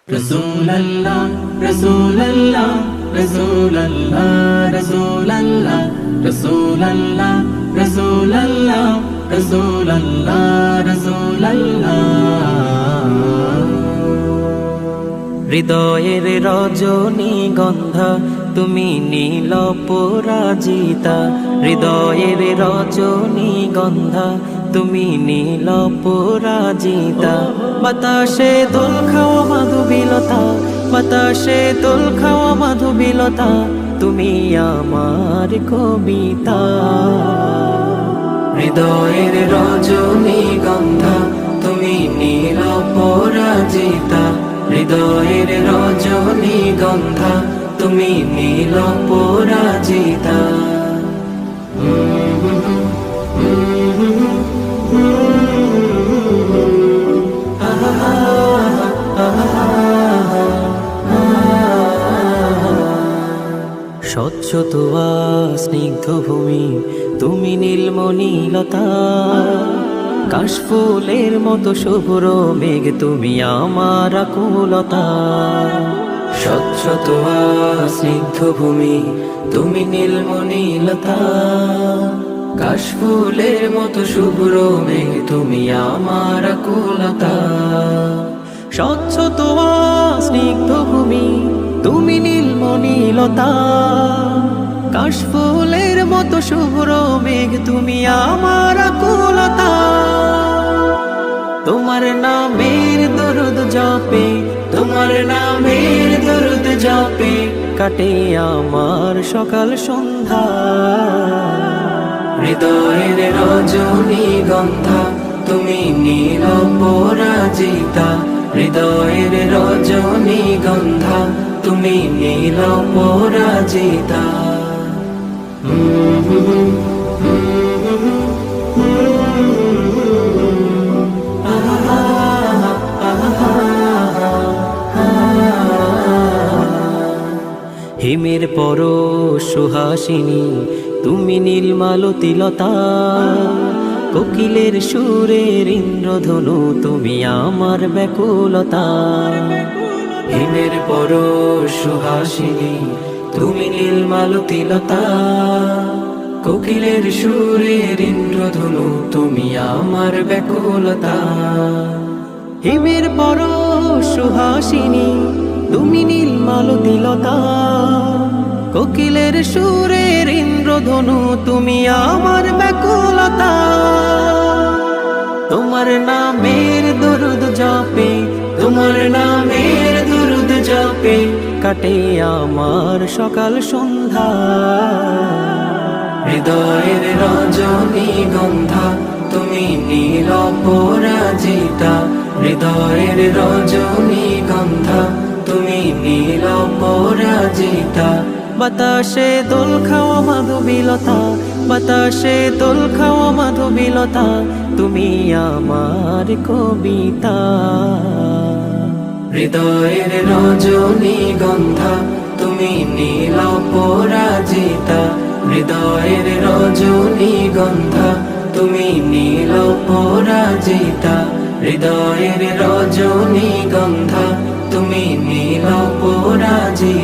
Rasulallah, Rasulallah, Rasulallah, Rasulallah, Rasulallah, Rasulallah, Rasulallah, Rasulallah। হৃদয়ের রজনীগন্ধা তুমি নীল পরাজিতা, হৃদয়ের রজনীগন্ধা তুমি নীল পরাজিতা। বাতাসে দোল খাওয়া মাধুবিলতা, বাতাসে দোল খাওয়া মাধুবিলতা, তুমি আমার কবিতা। হৃদয়ের রজনীগন্ধা তুমি নীল পরাজিতা, হৃদয়ের রজনীগন্ধা তুমি নীল পরাজিতা। স্বচ্ছ তোয়া স্নিগ্ধ ভূমি তুমি নীলমণিলতা, কাশফুলের মতো শুভ্র মেঘ তুমি আমার আকুলতা। স্বচ্ছ তোয়া স্নিগ্ধ ভূমি তুমি নীলমণিলতা, কাশফুলের মতো শুভ্র মেঘ তুমি আমার আকুলতা। স্বচ্ছ তোয়া স্নিগ্ধ ভূমি তুমি নীলমণিলতা, কাশফুলের মতো শুভ্র মেঘ তুমি আমার আকুলতা। তোমার নামের দরুদ জপে, তোমার নামের দরুদ জপে কাটে আমার সকাল সন্ধ্যা। হৃদয়ের রজনীগন্ধা তুমি নীল পরাজিতা, হৃদয়ের রজনীগন্ধা তুমি নীল পরাজিতা। হিমের পরশ সুহাসিনী তুমি নীলমালতিলতা, কোকিলের সুরের ইন্দ্রধনু তুমি আমার ব্যাকুলতা। হিমের পরশ সুহাসিনী তুমি নীলমালতিলতা, কোকিলের সুরের ইন্দ্রধনু তুমি আমার ব্যাকুলতা। হিমের পরশ সুহাসিনী তুমি নীলমালতিলতা, কোকিলের সুরের ইন্দ্রধনু তুমি আমার ব্যাকুলতা। তোমার নামের দরুদ জপে, তোমার নামের দরুদ জপে কাটে আমার সকাল সন্ধ্যা। হৃদয়ের রজনীগন্ধা তুমি নীল পরাজিতা, হৃদয়ের রজনীগন্ধা তুমি নীল পরাজিতা। বাতাসে দোল খাওয়া মাধুবিলতা, বাতাসে দোল খাওয়া মাধুবিলতা, তুমি আমার কবিতা। হৃদয়ের রজনীগন্ধা তুমি নীল পরাজিতা, হৃদয়ের রজনীগন্ধা তুমি নীল পরাজিতা, হৃদয়ের রজনীগন্ধা তুমি নীল পরাজিতা।